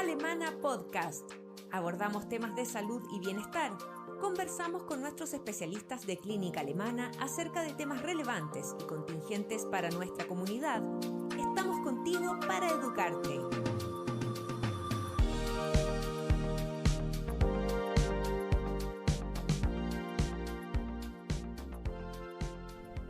Alemana Podcast. Abordamos temas de salud y bienestar. Conversamos con nuestros especialistas de Clínica Alemana acerca de temas relevantes y contingentes para nuestra comunidad. Estamos contigo para educarte.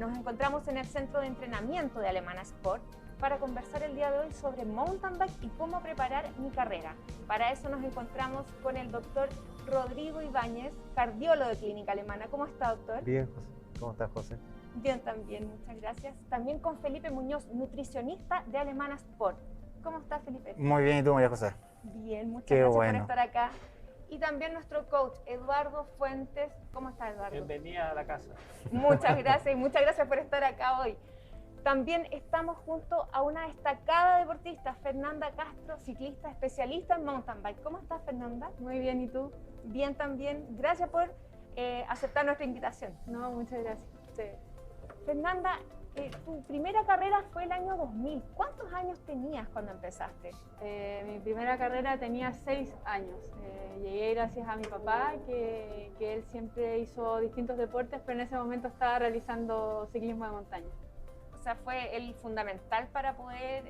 Nos encontramos en el centro de entrenamiento de Alemana Sport para conversar el día de hoy sobre mountain bike y cómo preparar mi carrera. Para eso nos encontramos con el doctor Rodrigo Ibáñez, cardiólogo de Clínica Alemana. ¿Cómo está, doctor? Bien, José. ¿Cómo estás, José? Bien, también, muchas gracias. También con Felipe Muñoz, nutricionista de Alemana Sport. ¿Cómo estás, Felipe? Muy bien, ¿y tú, María José? Bien, muchas Qué gracias bueno. por estar acá. Y también nuestro coach, Eduardo Fuentes. ¿Cómo estás, Eduardo? Bienvenida a la casa. Muchas gracias y muchas gracias por estar acá hoy. También estamos junto a una destacada deportista, Fernanda Castro, ciclista especialista en mountain bike. ¿Cómo estás, Fernanda? Muy bien, ¿y tú? Bien también. Gracias por aceptar nuestra invitación. No, muchas gracias. Sí. Fernanda, tu primera carrera fue el año 2000. ¿Cuántos años tenías cuando empezaste? Mi primera carrera tenía 6 años. Llegué gracias a mi papá, que él siempre hizo distintos deportes, pero en ese momento estaba realizando ciclismo de montaña. O sea, fue el fundamental para poder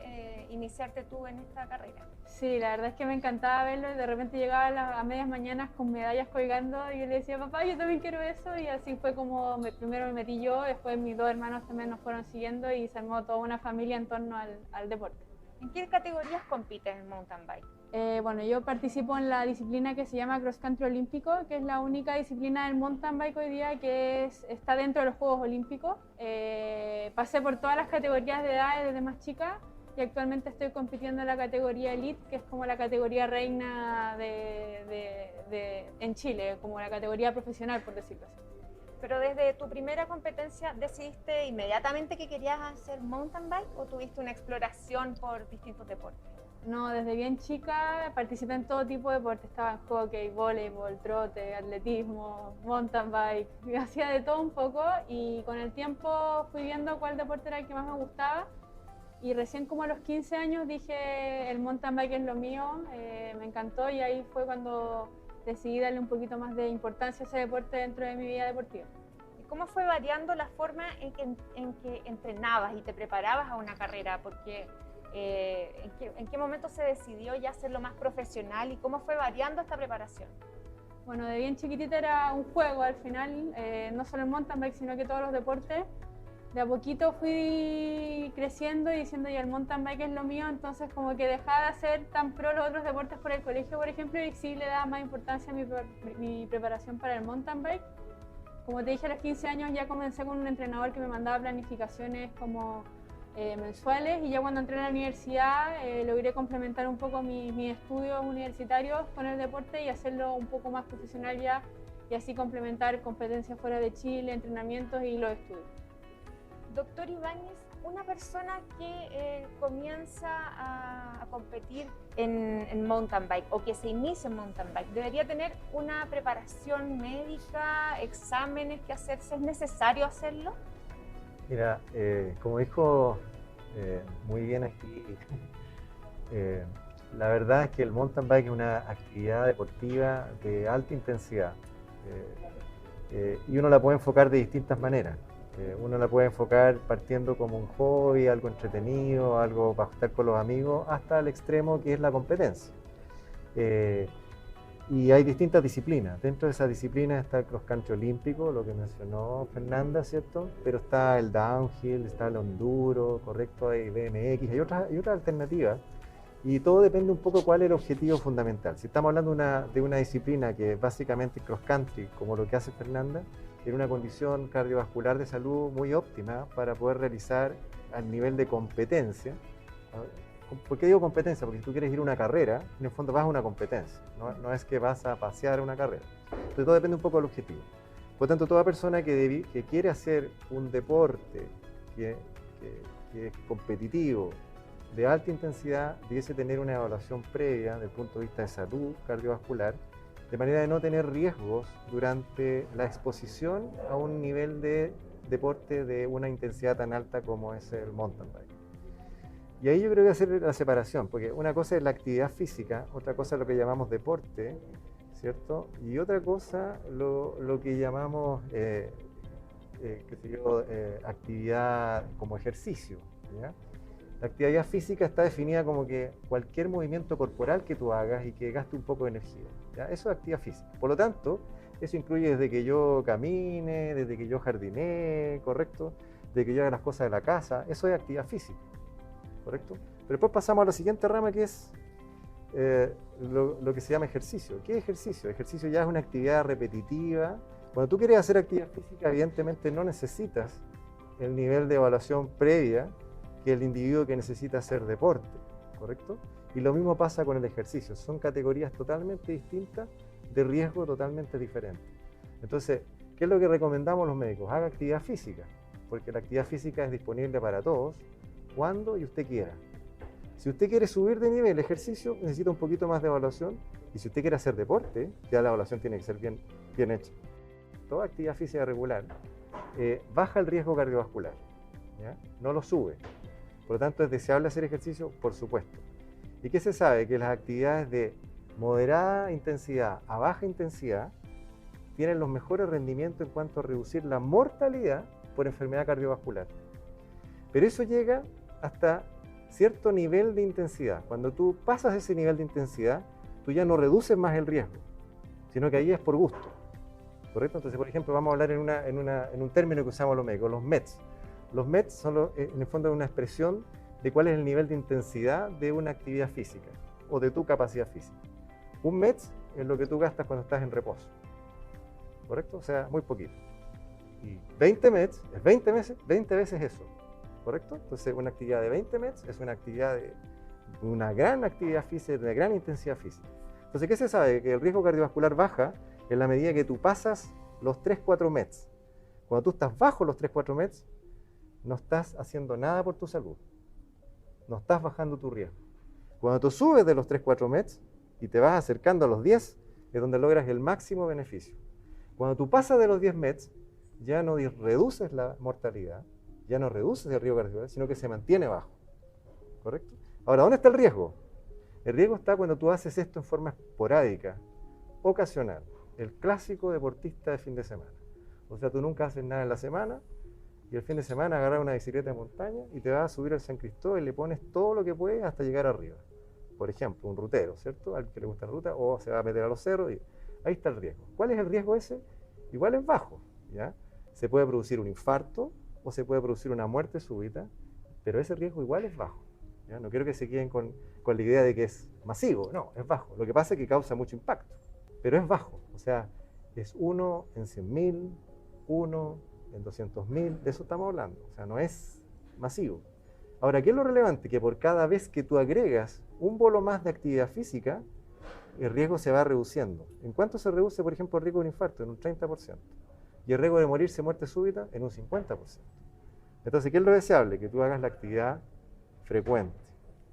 iniciarte tú en esta carrera. Sí, la verdad es que me encantaba verlo y de repente llegaba a medias mañanas con medallas colgando y yo le decía, papá, yo también quiero eso, y así fue como primero me metí yo, después mis 2 hermanos también nos fueron siguiendo y se armó toda una familia en torno al deporte. ¿En qué categorías compites en mountain bike? Bueno, yo participo en la disciplina que se llama Cross Country Olímpico, que es la única disciplina del mountain bike hoy día que está dentro de los Juegos Olímpicos. Pasé por todas las categorías de edad desde más chica y actualmente estoy compitiendo en la categoría Elite, que es como la categoría reina en Chile, como la categoría profesional, por decirlo así. ¿Pero desde tu primera competencia decidiste inmediatamente que querías hacer mountain bike o tuviste una exploración por distintos deportes? No, desde bien chica participé en todo tipo de deportes. Estaba en hockey, voleibol, trote, atletismo, mountain bike. Hacía de todo un poco y con el tiempo fui viendo cuál deporte era el que más me gustaba. Y recién como a los 15 años dije, el mountain bike es lo mío, me encantó y ahí fue cuando decidí darle un poquito más de importancia a ese deporte dentro de mi vida deportiva. ¿Y cómo fue variando la forma en que entrenabas y te preparabas a una carrera? Porque ¿en qué momento se decidió ya hacerlo más profesional y cómo fue variando esta preparación? Bueno, de bien chiquitita era un juego al final, no solo el mountain bike, sino que todos los deportes. De a poquito fui creciendo y diciendo ya el mountain bike es lo mío, entonces como que dejaba de hacer tan pro los otros deportes por el colegio, por ejemplo, y sí le daba más importancia a mi preparación para el mountain bike. Como te dije, a los 15 años ya comencé con un entrenador que me mandaba planificaciones como mensuales y ya cuando entré a la universidad logré complementar un poco mis estudios universitarios con el deporte y hacerlo un poco más profesional ya y así complementar competencias fuera de Chile, entrenamientos y los estudios. Doctor Ibáñez, una persona que comienza a competir en mountain bike o que se inicia en mountain bike, ¿debería tener una preparación médica, exámenes que hacerse? ¿Es necesario hacerlo? Mira, como dijo muy bien aquí, la verdad es que el mountain bike es una actividad deportiva de alta intensidad y uno la puede enfocar de distintas maneras. Uno la puede enfocar partiendo como un hobby, algo entretenido, algo para estar con los amigos, hasta el extremo que es la competencia. Y hay distintas disciplinas. Dentro de esas disciplinas está el cross country olímpico, lo que mencionó Fernanda, ¿cierto? Pero está el downhill, está el enduro, correcto, hay BMX, hay otras alternativas. Y todo depende un poco cuál es el objetivo fundamental. Si estamos hablando de una disciplina que es básicamente cross country, como lo que hace Fernanda, tiene una condición cardiovascular de salud muy óptima para poder realizar al nivel de competencia. ¿Por qué digo competencia? Porque si tú quieres ir a una carrera, en el fondo vas a una competencia, no es que vas a pasear una carrera. Entonces todo depende un poco del objetivo. Por lo tanto, toda persona que quiere hacer un deporte que es competitivo, de alta intensidad, debiese tener una evaluación previa desde el punto de vista de salud cardiovascular, de manera de no tener riesgos durante la exposición a un nivel de deporte de una intensidad tan alta como es el mountain bike. Y ahí yo creo que hacer la separación, porque una cosa es la actividad física, otra cosa es lo que llamamos deporte, ¿cierto? Y otra cosa lo que llamamos actividad como ejercicio, ¿ya? La actividad física está definida como que cualquier movimiento corporal que tú hagas y que gaste un poco de energía, ¿ya? Eso es actividad física. Por lo tanto, eso incluye desde que yo camine, desde que yo jardinee, ¿correcto? Desde que yo haga las cosas de la casa, eso es actividad física, ¿correcto? Pero después pasamos a la siguiente rama, que es lo que se llama ejercicio. ¿Qué es ejercicio? Ejercicio ya es una actividad repetitiva. Cuando tú quieres hacer actividad física, evidentemente no necesitas el nivel de evaluación previa que el individuo que necesita hacer deporte, ¿correcto? Y lo mismo pasa con el ejercicio. Son categorías totalmente distintas, de riesgo totalmente diferente. Entonces, ¿qué es lo que recomendamos los médicos? Haga actividad física, porque la actividad física es disponible para todos, cuando y usted quiera. Si usted quiere subir de nivel ejercicio, necesita un poquito más de evaluación, y si usted quiere hacer deporte, ya la evaluación tiene que ser bien hecha. Toda actividad física regular baja el riesgo cardiovascular, ¿ya? No lo sube. Por lo tanto, ¿es deseable hacer ejercicio? Por supuesto. ¿Y qué se sabe? Que las actividades de moderada intensidad a baja intensidad tienen los mejores rendimientos en cuanto a reducir la mortalidad por enfermedad cardiovascular. Pero eso llega hasta cierto nivel de intensidad. Cuando tú pasas ese nivel de intensidad, tú ya no reduces más el riesgo, sino que ahí es por gusto, ¿correcto? Entonces, por ejemplo, vamos a hablar en un término que usamos los médicos, los METs. Los METs son, en el fondo, una expresión de cuál es el nivel de intensidad de una actividad física o de tu capacidad física. Un METs es lo que tú gastas cuando estás en reposo, ¿correcto? O sea, muy poquito. Y 20 METs es 20 veces eso, ¿correcto? Entonces, una actividad de 20 METs es una actividad de una gran actividad física, de gran intensidad física. Entonces, ¿qué se sabe? Que el riesgo cardiovascular baja en la medida que tú pasas los 3-4 METs. Cuando tú estás bajo los 3-4 METs, no estás haciendo nada por tu salud. No estás bajando tu riesgo. Cuando tú subes de los 3-4 METs y te vas acercando a los 10, es donde logras el máximo beneficio. Cuando tú pasas de los 10 METs, ya no reduces la mortalidad, ya no reduces el riesgo cardiovascular, sino que se mantiene bajo, ¿correcto? Ahora, ¿dónde está el riesgo? El riesgo está cuando tú haces esto en forma esporádica, ocasional, el clásico deportista de fin de semana. O sea, tú nunca haces nada en la semana y el fin de semana agarras una bicicleta de montaña y te vas a subir al San Cristóbal y le pones todo lo que puedes hasta llegar arriba. Por ejemplo, un rutero, ¿cierto? Al que le gusta la ruta, o se va a meter a los cerros y ahí está el riesgo. ¿Cuál es el riesgo ese? Igual es bajo, ¿ya? Se puede producir un infarto o se puede producir una muerte súbita, pero ese riesgo igual es bajo, ¿ya? No quiero que se queden con la idea de que es masivo, no, es bajo. Lo que pasa es que causa mucho impacto, pero es bajo, o sea, es 1 en 100.000, 1 en 200.000, de eso estamos hablando, o sea, no es masivo. Ahora, ¿qué es lo relevante? Que por cada vez que tú agregas un bolo más de actividad física, el riesgo se va reduciendo. ¿En cuánto se reduce, por ejemplo, el riesgo de un infarto? En un 30%. Y el riesgo de morirse muerte súbita en un 50%. Entonces, ¿qué es lo deseable? Que tú hagas la actividad frecuente,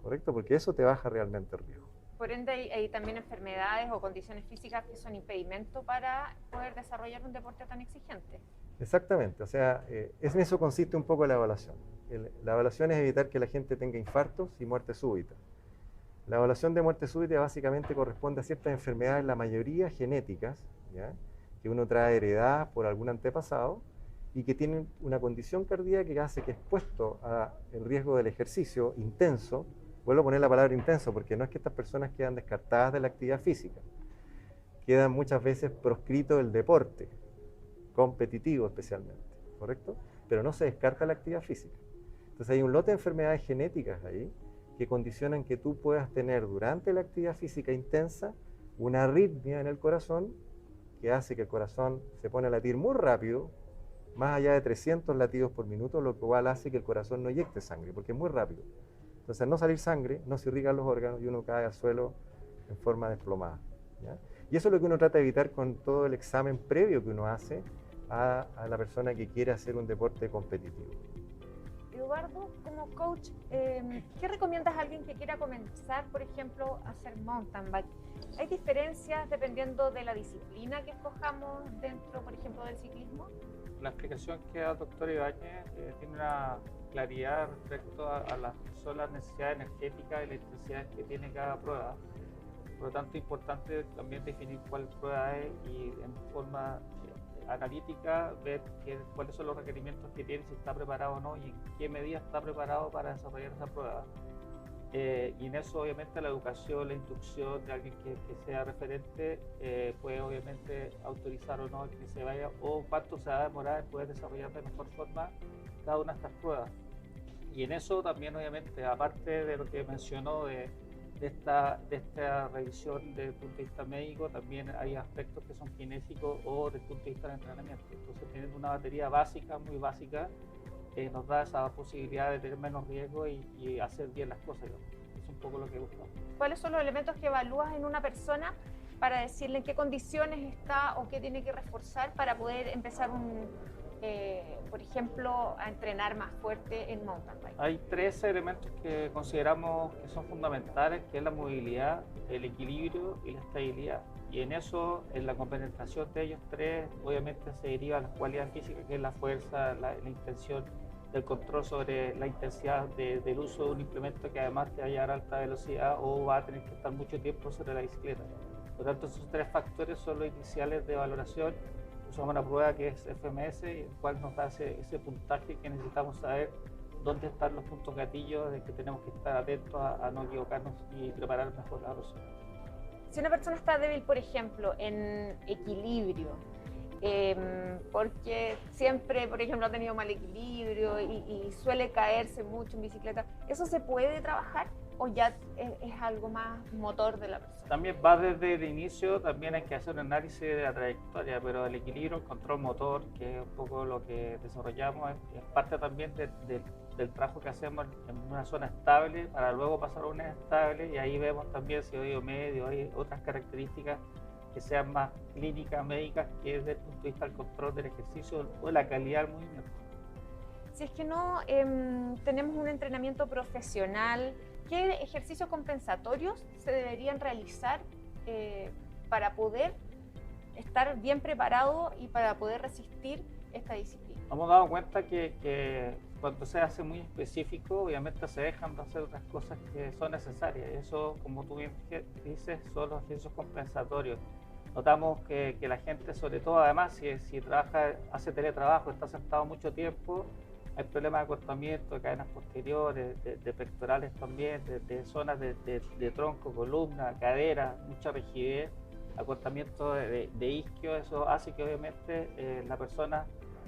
¿correcto? Porque eso te baja realmente el riesgo. Por ende, hay también enfermedades o condiciones físicas que son impedimento para poder desarrollar un deporte tan exigente. Exactamente, o sea, en eso consiste un poco la evaluación. La evaluación es evitar que la gente tenga infartos y muerte súbita. La evaluación de muerte súbita básicamente corresponde a ciertas enfermedades, la mayoría genéticas, ¿ya? Que uno trae heredadas por algún antepasado y que tienen una condición cardíaca que hace que expuesto al riesgo del ejercicio intenso, vuelvo a poner la palabra intenso porque no es que estas personas quedan descartadas de la actividad física, quedan muchas veces proscrito el deporte, competitivo especialmente, ¿correcto? Pero no se descarta la actividad física. Entonces hay un lote de enfermedades genéticas ahí que condicionan que tú puedas tener durante la actividad física intensa una arritmia en el corazón que hace que el corazón se pone a latir muy rápido, más allá de 300 latidos por minuto, lo cual hace que el corazón no eyecte sangre, porque es muy rápido. Entonces, al no salir sangre, no se irrigan los órganos y uno cae al suelo en forma desplomada, ¿ya? Y eso es lo que uno trata de evitar con todo el examen previo que uno hace a la persona que quiere hacer un deporte competitivo. Eduardo, como coach, ¿qué recomiendas a alguien que quiera comenzar, por ejemplo, a hacer mountain bike? ¿Hay diferencias dependiendo de la disciplina que escojamos dentro, por ejemplo, del ciclismo? La explicación que da el doctor Ibáñez tiene claridad respecto a las que son las necesidades energéticas y las intensidades que tiene cada prueba. Por lo tanto, es importante también definir cuál prueba es y en forma analítica ver cuáles son los requerimientos que tiene, si está preparado o no y en qué medida está preparado para desarrollar esa prueba. Y en eso obviamente la educación, la instrucción de alguien que sea referente puede obviamente autorizar o no que se vaya o cuánto se va a demorar en poder desarrollar de mejor forma cada una de estas pruebas. Y en eso también obviamente, aparte de lo que mencionó de esta revisión desde el punto de vista médico, también hay aspectos que son kinésicos o desde el punto de vista del entrenamiento. Entonces teniendo una batería básica, muy básica, nos da esa posibilidad de tener menos riesgo y hacer bien las cosas. Es un poco lo que buscamos. ¿Cuáles son los elementos que evalúas en una persona para decirle en qué condiciones está o qué tiene que reforzar para poder empezar, por ejemplo, a entrenar más fuerte en mountain bike? Hay 3 elementos que consideramos que son fundamentales, que es la movilidad, el equilibrio y la estabilidad. Y en eso, en la compenetración de ellos 3, obviamente se deriva las cualidades físicas, que es la fuerza, la intención, el control sobre la intensidad del uso de un implemento que además te va a llevar a alta velocidad o va a tener que estar mucho tiempo sobre la bicicleta. Por lo tanto, esos 3 factores son los iniciales de valoración. Usamos una prueba que es FMS, el cual nos da ese puntaje que necesitamos saber dónde están los puntos gatillos, de que tenemos que estar atentos a no equivocarnos y preparar mejor la evaluación. Si una persona está débil, por ejemplo, en equilibrio, porque siempre, por ejemplo, ha tenido mal equilibrio y suele caerse mucho en bicicleta, ¿eso se puede trabajar o ya es algo más motor de la persona? También va desde el inicio, también hay que hacer un análisis de la trayectoria, pero el equilibrio, el control motor, que es un poco lo que desarrollamos, es parte también del trabajo que hacemos en una zona estable para luego pasar a una inestable, y ahí vemos también si hay medio, hay otras características que sean más clínicas, médicas, que desde el punto de vista del control del ejercicio o la calidad del movimiento. Si es que no tenemos un entrenamiento profesional, ¿qué ejercicios compensatorios se deberían realizar para poder estar bien preparado y para poder resistir esta disciplina? Nos hemos dado cuenta que cuando se hace muy específico, obviamente se dejan de hacer otras cosas que son necesarias. Eso, como tú bien dices, son los ejercicios compensatorios. Notamos que la gente, sobre todo, además, si trabaja, hace teletrabajo, está sentado mucho tiempo, hay problemas de acortamiento de cadenas posteriores, de pectorales también, de zonas de tronco, columna, cadera, mucha rigidez, acortamiento de isquio. Eso hace que obviamente la persona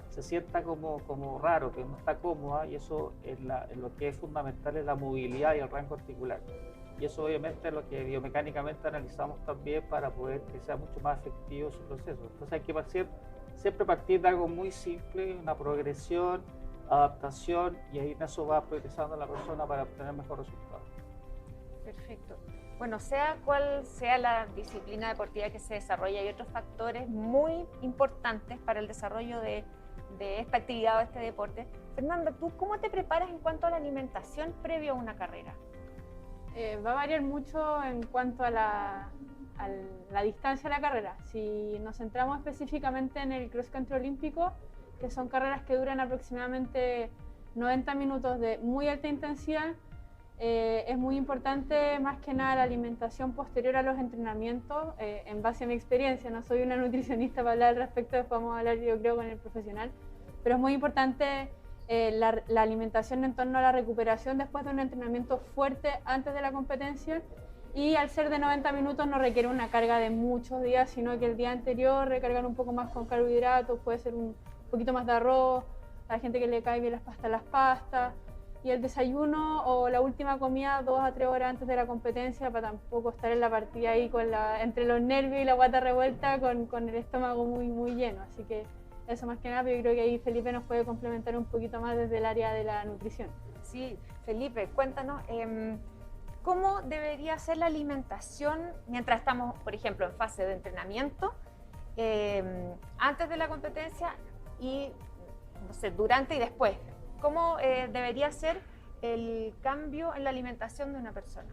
se sienta como raro, que no está cómoda, y eso en lo que es fundamental es la movilidad y el rango articular. Y eso obviamente es lo que biomecánicamente analizamos también para poder que sea mucho más efectivo su proceso. Entonces hay que siempre partir de algo muy simple, una progresión, adaptación, y ahí en eso va progresando la persona para obtener mejor resultado. Perfecto. Bueno, sea cual sea la disciplina deportiva que se desarrolla, hay otros factores muy importantes para el desarrollo de esta actividad o este deporte. Fernanda, ¿tú cómo te preparas en cuanto a la alimentación previo a una carrera? Va a variar mucho en cuanto a la distancia de la carrera. Si nos centramos específicamente en el cross country olímpico, que son carreras que duran aproximadamente 90 minutos de muy alta intensidad, es muy importante más que nada la alimentación posterior a los entrenamientos. En base a mi experiencia, no soy una nutricionista para hablar al respecto, después vamos a hablar yo creo con el profesional, pero es muy importante la alimentación en torno a la recuperación después de un entrenamiento fuerte antes de la competencia, y al ser de 90 minutos no requiere una carga de muchos días, sino que el día anterior recargar un poco más con carbohidratos, puede ser un poquito más de arroz, a la gente que le cae bien las pastas, y el desayuno o la última comida 2 a 3 horas antes de la competencia, para tampoco estar en la partida ahí entre los nervios y la guata revuelta con el estómago muy lleno. Así que eso más que nada, pero yo creo que ahí Felipe nos puede complementar un poquito más desde el área de la nutrición. Sí, Felipe, cuéntanos, ¿cómo debería ser la alimentación mientras estamos, por ejemplo, en fase de entrenamiento, antes de la competencia y, no sé, durante y después? ¿Cómo debería ser el cambio en la alimentación de una persona?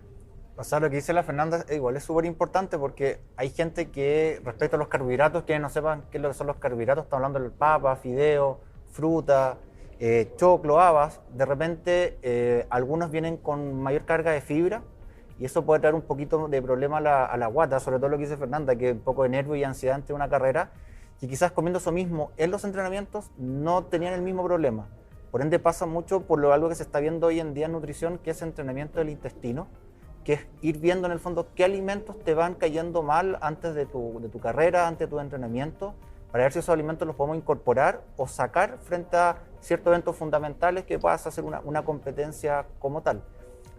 O sea, lo que dice la Fernanda igual es súper importante, porque hay gente que respecto a los carbohidratos, quienes no sepan qué es lo que son los carbohidratos, estamos hablando del papa, fideo, fruta, choclo, habas, de repente algunos vienen con mayor carga de fibra y eso puede traer un poquito de problema a la guata, sobre todo lo que dice Fernanda, que un poco de nervio y ansiedad ante una carrera, y quizás comiendo eso mismo en los entrenamientos no tenían el mismo problema. Por ende pasa mucho por algo que se está viendo hoy en día en nutrición, que es entrenamiento del intestino, que es ir viendo en el fondo qué alimentos te van cayendo mal antes de tu carrera, antes de tu entrenamiento, para ver si esos alimentos los podemos incorporar o sacar frente a ciertos eventos fundamentales que puedas hacer una competencia como tal.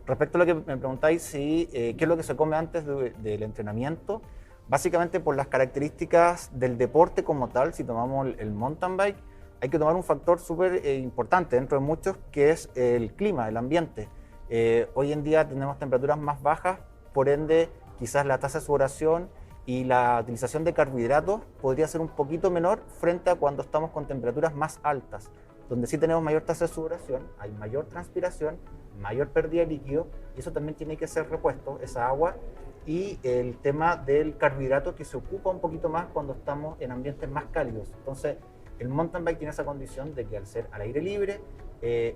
Respecto a lo que me preguntáis, qué es lo que se come antes del entrenamiento, básicamente por las características del deporte como tal, si tomamos el mountain bike, hay que tomar un factor súper importante dentro de muchos, que es el clima, el ambiente. Hoy en día tenemos temperaturas más bajas, por ende quizás la tasa de sudoración y la utilización de carbohidratos podría ser un poquito menor frente a cuando estamos con temperaturas más altas, donde sí tenemos mayor tasa de sudoración, hay mayor transpiración, mayor pérdida de líquido, y eso también tiene que ser repuesto, esa agua, y el tema del carbohidrato que se ocupa un poquito más cuando estamos en ambientes más cálidos. Entonces, el mountain bike tiene esa condición de que al ser al aire libre,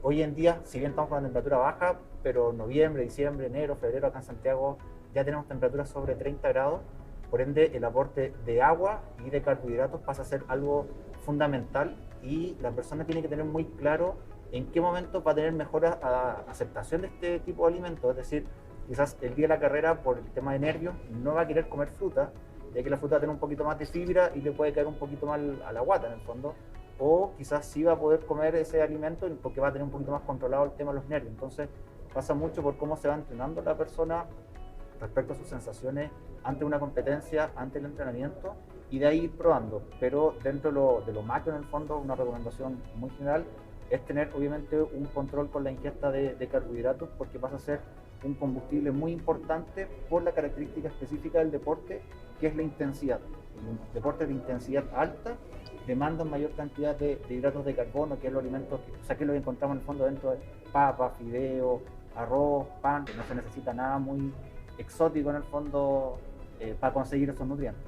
hoy en día, si bien estamos con una temperatura baja, pero noviembre, diciembre, enero, febrero acá en Santiago ya tenemos temperaturas sobre 30 grados, por ende el aporte de agua y de carbohidratos pasa a ser algo fundamental y la persona tiene que tener muy claro en qué momento va a tener mejor aceptación de este tipo de alimentos. Es decir, quizás el día de la carrera, por el tema de nervios, no va a querer comer fruta, ya que la fruta tiene un poquito más de fibra y le puede caer un poquito mal a la guata en el fondo, o quizás sí va a poder comer ese alimento porque va a tener un poquito más controlado el tema de los nervios. Entonces pasa mucho por cómo se va entrenando la persona respecto a sus sensaciones ante una competencia, ante el entrenamiento, y de ahí ir probando. Pero dentro de lo macro, en el fondo, una recomendación muy general es tener obviamente un control con la ingesta de carbohidratos, porque pasa a ser un combustible muy importante por la característica específica del deporte, que es la intensidad. Los deportes de intensidad alta demandan mayor cantidad de hidratos de carbono, que es los alimentos que lo que encontramos en el fondo dentro de papa, fideo, arroz, pan, que no se necesita nada muy exótico en el fondo para conseguir esos nutrientes.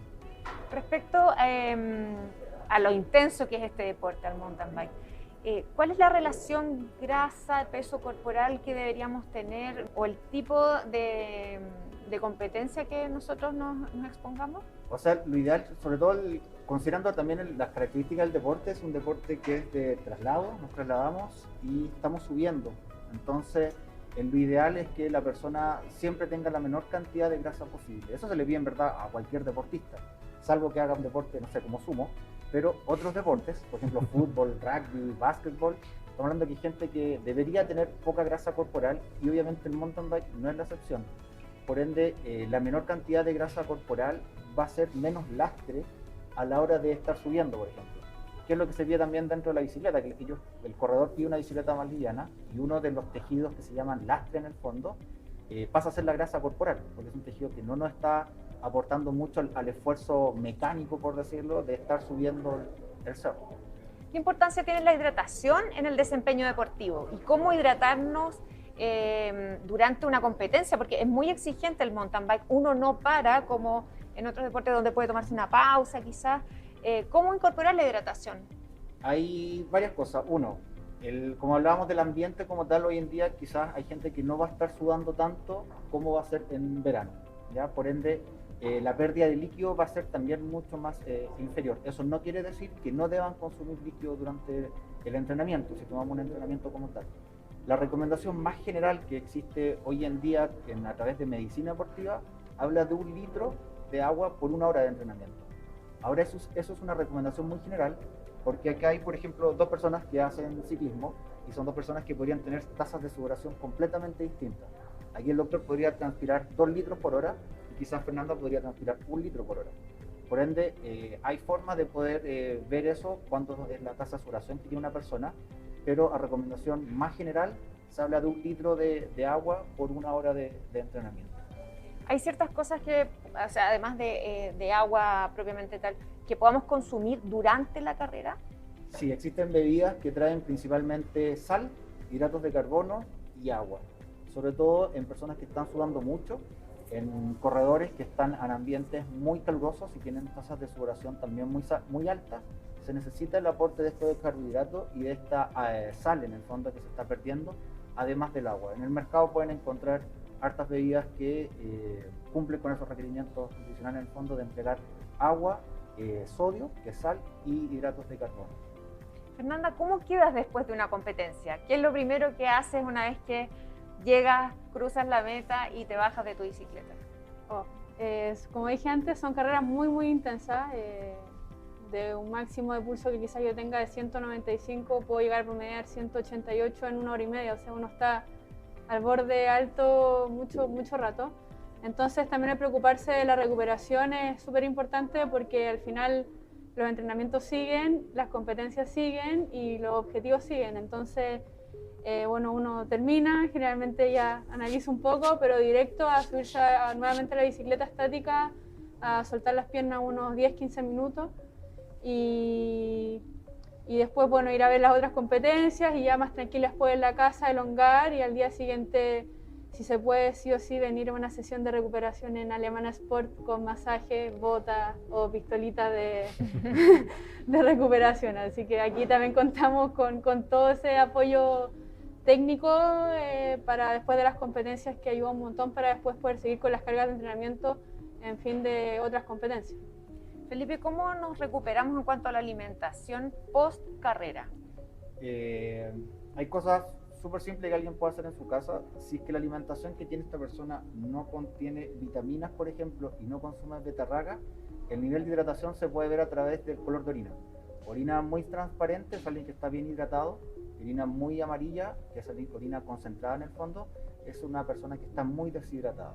Respecto a lo intenso que es este deporte, al mountain bike, ¿cuál es la relación grasa-peso corporal que deberíamos tener o el tipo de competencia que nosotros nos expongamos? O sea, lo ideal, sobre todo considerando también las características del deporte, es un deporte que es de traslado, nos trasladamos y estamos subiendo. Entonces, lo ideal es que la persona siempre tenga la menor cantidad de grasa posible. Eso se le pide en verdad a cualquier deportista, salvo que haga un deporte, no sé, como sumo, pero otros deportes, por ejemplo, fútbol, rugby, básquetbol, estamos hablando que hay gente que debería tener poca grasa corporal y obviamente el mountain bike no es la excepción. Por ende, la menor cantidad de grasa corporal va a ser menos lastre a la hora de estar subiendo, por ejemplo. ¿Qué es lo que se pide también dentro de la bicicleta? Que el corredor pide una bicicleta más liviana y uno de los tejidos que se llaman lastre en el fondo pasa a ser la grasa corporal, porque es un tejido que no nos está aportando mucho al esfuerzo mecánico, por decirlo, de estar subiendo el cerro. ¿Qué importancia tiene la hidratación en el desempeño deportivo? ¿Y cómo hidratarnos durante una competencia? Porque es muy exigente el mountain bike, uno no para como en otros deportes donde puede tomarse una pausa quizás. ¿Cómo incorporar la hidratación? Hay varias cosas. Uno, como hablábamos del ambiente como tal, hoy en día quizás hay gente que no va a estar sudando tanto como va a ser en verano, ¿ya? Por ende, la pérdida de líquido va a ser también mucho más inferior. Eso no quiere decir que no deban consumir líquido durante el entrenamiento, si tomamos un entrenamiento como tal. La recomendación más general que existe hoy en día a través de medicina deportiva habla de 1 litro de agua por 1 hora de entrenamiento. Ahora eso es una recomendación muy general, porque acá hay, por ejemplo, 2 personas que hacen ciclismo y son 2 personas que podrían tener tasas de sudoración completamente distintas. Aquí el doctor podría transpirar 2 litros por hora y quizás Fernanda podría transpirar 1 litro por hora. Por ende, hay formas de poder ver eso, cuánto es la tasa de sudoración que tiene una persona, pero a recomendación más general se habla de 1 litro de agua por 1 hora de entrenamiento. Hay ciertas cosas que, o sea, además de agua propiamente tal, que podamos consumir durante la carrera. Sí, existen bebidas que traen principalmente sal, hidratos de carbono y agua. Sobre todo en personas que están sudando mucho, en corredores que están en ambientes muy calurosos y tienen tasas de sudoración también muy altas. se necesita el aporte de estos carbohidratos y de esta sal en el fondo que se está perdiendo, además del agua. En el mercado pueden encontrar hartas bebidas que cumplen con esos requerimientos nutricionales en el fondo de entregar agua, sodio, que es sal, y hidratos de carbono. Fernanda, ¿cómo quedas después de una competencia? ¿Qué es lo primero que haces una vez que llegas, cruzas la meta y te bajas de tu bicicleta? Como dije antes, son carreras muy intensas. De un máximo de pulso que quizás yo tenga de 195, puedo llegar a promediar 188 en 1 hora y media. O sea, uno está al borde alto mucho rato. Entonces también el preocuparse de la recuperación es súper importante, porque al final los entrenamientos siguen, las competencias siguen y los objetivos siguen. Entonces, uno termina, generalmente ya analiza un poco, pero directo a subirse nuevamente a la bicicleta estática, a soltar las piernas unos 10-15 minutos y después, ir a ver las otras competencias y ya más tranquila después en la casa, elongar, y al día siguiente, si se puede, sí o sí, venir a una sesión de recuperación en Alemana Sport con masaje, bota o pistolita de recuperación. Así que aquí también contamos con todo ese apoyo técnico para después de las competencias, que ayuda un montón para después poder seguir con las cargas de entrenamiento en fin de otras competencias. Felipe, ¿cómo nos recuperamos en cuanto a la alimentación post carrera? Hay cosas súper simples que alguien puede hacer en su casa. Si es que la alimentación que tiene esta persona no contiene vitaminas, por ejemplo, y no consume betarraga, el nivel de hidratación se puede ver a través del color de orina. Orina muy transparente es alguien que está bien hidratado. Orina muy amarilla, que es orina concentrada en el fondo, es una persona que está muy deshidratada.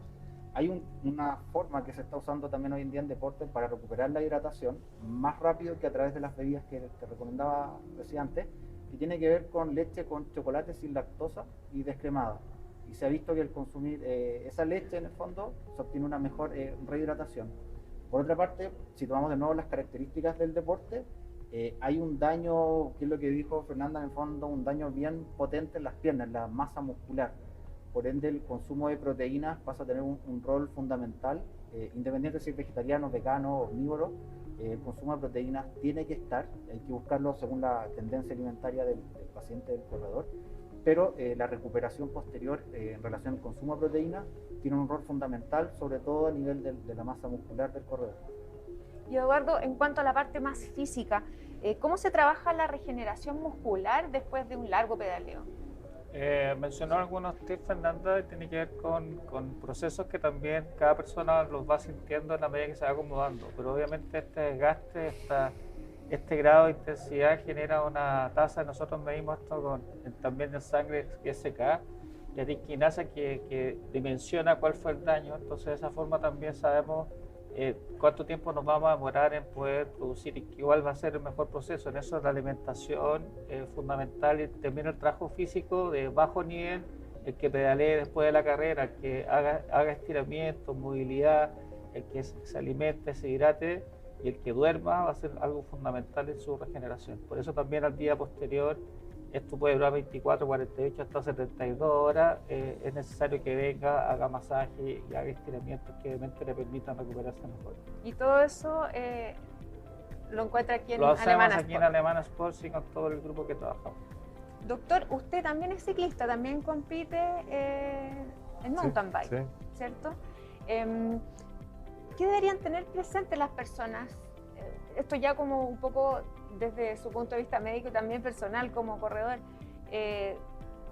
Hay una forma que se está usando también hoy en día en deporte para recuperar la hidratación más rápido que a través de las bebidas que te recomendaba decía antes, que tiene que ver con leche con chocolate sin lactosa y descremada. Y se ha visto que el consumir esa leche en el fondo se obtiene una mejor rehidratación. Por otra parte, si tomamos de nuevo las características del deporte, hay un daño, que es lo que dijo Fernanda, en el fondo, un daño bien potente en las piernas, en la masa muscular. Por ende, el consumo de proteínas pasa a tener un rol fundamental, independiente de si es vegetariano, vegano, omnívoro. El consumo de proteínas tiene que estar, hay que buscarlo según la tendencia alimentaria del paciente, del corredor, pero la recuperación posterior en relación al consumo de proteínas tiene un rol fundamental, sobre todo a nivel de la masa muscular del corredor. Y Eduardo, en cuanto a la parte más física, ¿cómo se trabaja la regeneración muscular después de un largo pedaleo? Mencionó algunos tips, Fernanda, y tiene que ver con procesos que también cada persona los va sintiendo en la medida que se va acomodando, pero obviamente este desgaste, este grado de intensidad genera una tasa. Nosotros medimos esto también en sangre SK, y adiquinasa que dimensiona cuál fue el daño. Entonces de esa forma también sabemos cuánto tiempo nos vamos a demorar en poder producir y igual va a ser el mejor proceso. En eso la alimentación es fundamental, y también el trabajo físico de bajo nivel, el que pedalee después de la carrera, el que haga estiramiento, movilidad, el que se alimente, se hidrate, y el que duerma va a ser algo fundamental en su regeneración. Por eso también al día posterior, esto puede durar 24, 48, hasta 72 horas, es necesario que venga, haga masaje y haga estiramientos que obviamente le permitan recuperarse mejor. Y todo eso lo encuentra aquí en Alemana Sport. Lo hacemos aquí en Alemana Sport, sí, con todo el grupo que trabajamos. Doctor, usted también es ciclista, también compite en mountain bike, sí. ¿Cierto? ¿Qué deberían tener presentes las personas? Esto ya como un poco desde su punto de vista médico y también personal como corredor. ¿Qué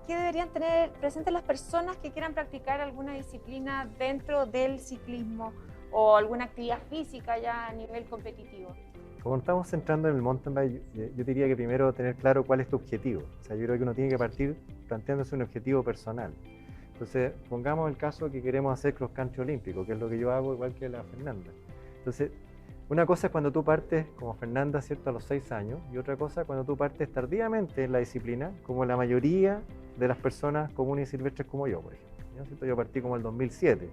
deberían tener presentes las personas que quieran practicar alguna disciplina dentro del ciclismo o alguna actividad física ya a nivel competitivo? Como estamos centrando en el mountain bike, yo diría que primero tener claro cuál es tu objetivo. O sea, yo creo que uno tiene que partir planteándose un objetivo personal. Entonces, pongamos el caso que queremos hacer cross country olímpico, que es lo que yo hago igual que la Fernanda. Entonces, una cosa es cuando tú partes, como Fernanda, ¿cierto?, a los 6 años, y otra cosa cuando tú partes tardíamente en la disciplina, como la mayoría de las personas comunes y silvestres como yo, por ejemplo. ¿Cierto? Yo partí como el 2007.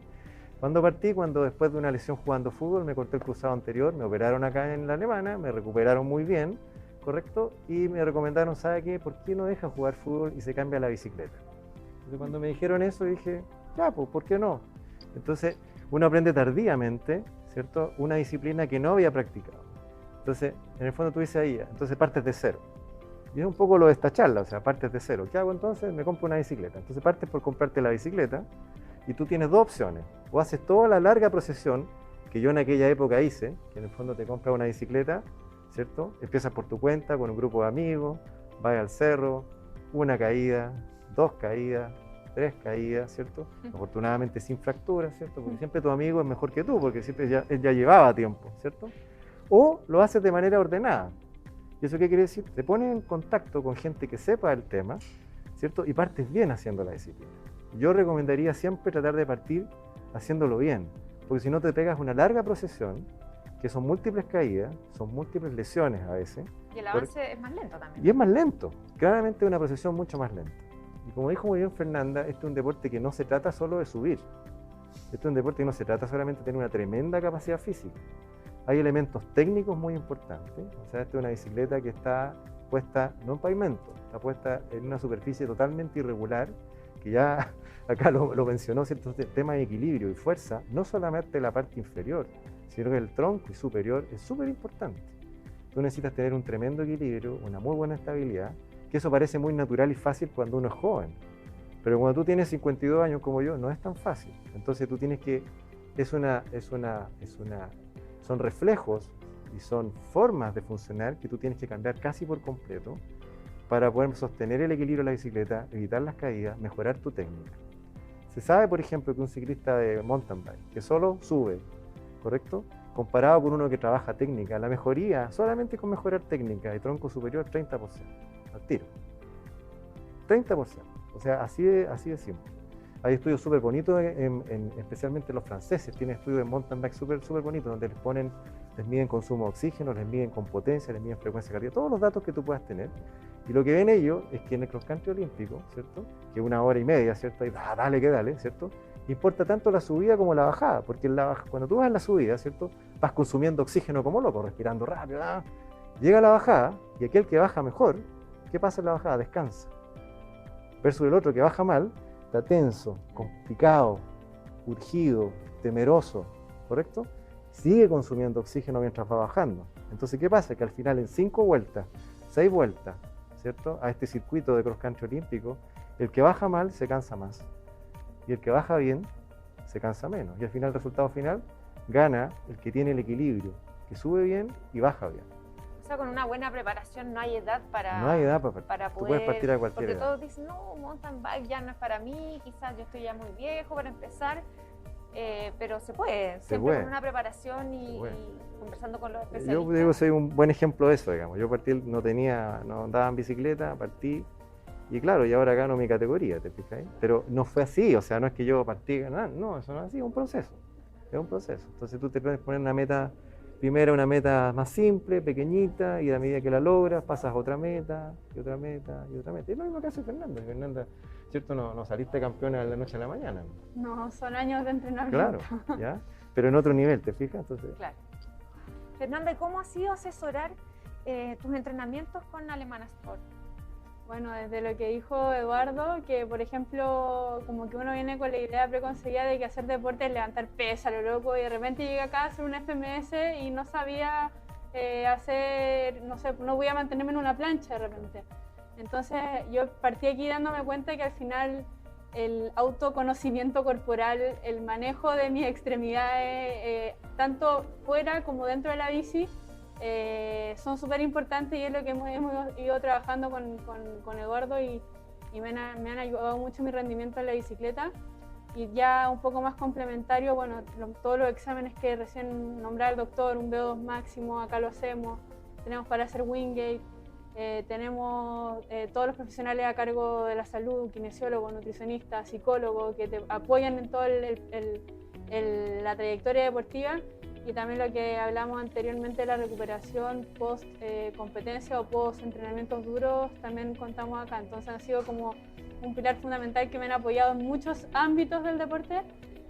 Cuando partí, cuando después de una lesión jugando fútbol, me corté el cruzado anterior, me operaron acá en la Alemana, me recuperaron muy bien, ¿correcto? Y me recomendaron, ¿sabe qué? ¿Por qué no deja jugar fútbol y se cambia a la bicicleta? Entonces, cuando me dijeron eso, dije, ya, pues, ¿por qué no? Entonces, uno aprende tardíamente, ¿cierto?, una disciplina que no había practicado. Entonces, en el fondo tú dices ahí, entonces partes de cero. Y es un poco lo de esta charla, o sea, partes de cero. ¿Qué hago entonces? Me compro una bicicleta. Entonces partes por comprarte la bicicleta y tú tienes dos opciones. O haces toda la larga procesión que yo en aquella época hice, que en el fondo te compras una bicicleta, ¿cierto? Empiezas por tu cuenta, con un grupo de amigos, vas al cerro, una caída, dos caídas, tres caídas, ¿cierto? Afortunadamente sin fracturas, ¿cierto? Porque siempre tu amigo es mejor que tú, porque siempre él ya llevaba tiempo, ¿cierto? O lo haces de manera ordenada. ¿Y eso qué quiere decir? Te pones en contacto con gente que sepa el tema, ¿cierto? Y partes bien haciendo la disciplina. Yo recomendaría siempre tratar de partir haciéndolo bien, porque si no te pegas una larga procesión, que son múltiples caídas, son múltiples lesiones a veces. Y el avance es más lento también. Y es más lento, claramente una procesión mucho más lenta. Y como dijo muy bien Fernanda, este es un deporte que no se trata solo de subir. Este es un deporte que no se trata solamente de tener una tremenda capacidad física. Hay elementos técnicos muy importantes. O sea, esta es una bicicleta que está puesta no en pavimento, está puesta en una superficie totalmente irregular, que ya acá lo mencionó, ¿cierto? El tema de equilibrio y fuerza, no solamente la parte inferior, sino que el tronco y superior es súper importante. Tú necesitas tener un tremendo equilibrio, una muy buena estabilidad, que eso parece muy natural y fácil cuando uno es joven. Pero cuando tú tienes 52 años como yo, no es tan fácil. Entonces tú tienes que, son reflejos y son formas de funcionar que tú tienes que cambiar casi por completo para poder sostener el equilibrio de la bicicleta, evitar las caídas, mejorar tu técnica. Se sabe, por ejemplo, que un ciclista de mountain bike que solo sube, ¿correcto? Comparado con uno que trabaja técnica, la mejoría, solamente con mejorar técnica de tronco superior, 30%, al tiro. 30%, o sea, así de simple. Hay estudios súper bonitos, especialmente los franceses, tienen estudios de mountain bike súper bonitos, donde les miden consumo de oxígeno, les miden con potencia, les miden frecuencia cardíaca, todos los datos que tú puedas tener. Y lo que ven ellos es que en el cross country olímpico, ¿cierto? Que es 1 hora y media, ¿cierto? Y dale que dale, ¿cierto? Importa tanto la subida como la bajada, porque cuando tú vas en la subida, ¿cierto? Vas consumiendo oxígeno como loco, respirando rápido. Llega la bajada y aquel que baja mejor, ¿qué pasa en la bajada? Descansa. Versus el otro que baja mal, está tenso, complicado, urgido, temeroso, ¿correcto? Sigue consumiendo oxígeno mientras va bajando. Entonces, ¿qué pasa? Que al final en 5 vueltas, 6 vueltas, ¿cierto? A este circuito de cross country olímpico, el que baja mal se cansa más. Y el que baja bien se cansa menos. Y al final, el resultado final, gana el que tiene el equilibrio, que sube bien y baja bien. O sea, con una buena preparación no hay edad para, no hay edad para poder... Tú puedes partir a cualquier porque edad. todos dicen, no, mountain bike ya no es para mí, quizás yo estoy ya muy viejo para empezar. Pero se puede, siempre con una preparación y conversando con los especialistas. Yo digo, soy un buen ejemplo de eso, digamos. Yo partí, no andaba en bicicleta, partí, y claro, y ahora gano mi categoría, ¿te fijas? Pero no fue así, o sea, no es que yo partí, no, eso no es así, es un proceso. Entonces tú te puedes poner una meta, primero una meta más simple, pequeñita, y a medida que la logras, pasas a otra meta, y otra meta, y otra meta. Y es lo mismo que hace Fernanda. Fernanda, ¿cierto? No saliste campeona de la noche a la mañana. No, son años de entrenamiento. Claro, ¿ya? Pero en otro nivel, ¿te fijas? Entonces... Claro. Fernanda, ¿cómo ha sido asesorar tus entrenamientos con Alemana Sport? Bueno, desde lo que dijo Eduardo, que por ejemplo, como que uno viene con la idea preconcebida de que hacer deporte es levantar pesa, lo loco, y de repente llega acá a hacer un FMS y no sabía hacer, no sé, no voy a mantenerme en una plancha de repente. Entonces yo partí aquí dándome cuenta que al final el autoconocimiento corporal, el manejo de mis extremidades, tanto fuera como dentro de la bici, son súper importantes y es lo que hemos ido trabajando con Eduardo y me han ayudado mucho mi rendimiento en la bicicleta. Y ya un poco más complementario, bueno, todos los exámenes que recién nombraba el doctor, un VO2 máximo, acá lo hacemos, tenemos para hacer Wingate, tenemos todos los profesionales a cargo de la salud, kinesiólogos, nutricionistas, psicólogos, que te apoyan en toda la trayectoria deportiva. Y también lo que hablamos anteriormente de la recuperación post competencia o post entrenamientos duros, también contamos acá. Entonces ha sido como un pilar fundamental que me han apoyado en muchos ámbitos del deporte,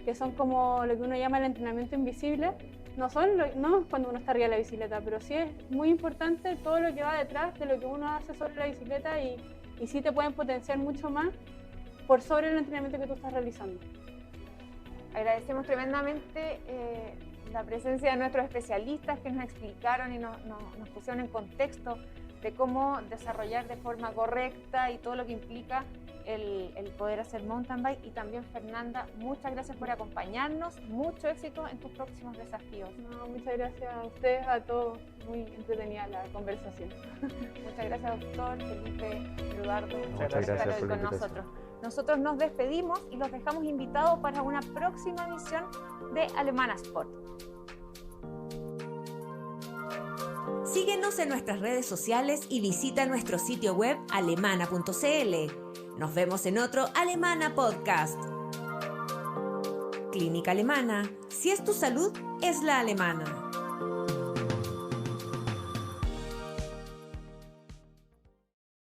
que son como lo que uno llama el entrenamiento invisible. No es cuando uno está arriba de la bicicleta, pero sí es muy importante todo lo que va detrás de lo que uno hace sobre la bicicleta y sí te pueden potenciar mucho más por sobre el entrenamiento que tú estás realizando. Agradecemos tremendamente la presencia de nuestros especialistas que nos explicaron y nos pusieron en contexto de cómo desarrollar de forma correcta y todo lo que implica el poder hacer mountain bike. Y también, Fernanda, muchas gracias por acompañarnos, mucho éxito en tus próximos desafíos. No, muchas gracias a ustedes, a todos, muy entretenida la conversación. Muchas gracias, doctor Felipe, Eduardo, Muchas gracias por estar hoy por la con invitación. nosotros. Nosotros nos despedimos y los dejamos invitados para una próxima edición de Alemana Sport. Síguenos en nuestras redes sociales y visita nuestro sitio web alemana.cl. Nos vemos en otro Alemana Podcast. Clínica Alemana. Si es tu salud, es la alemana.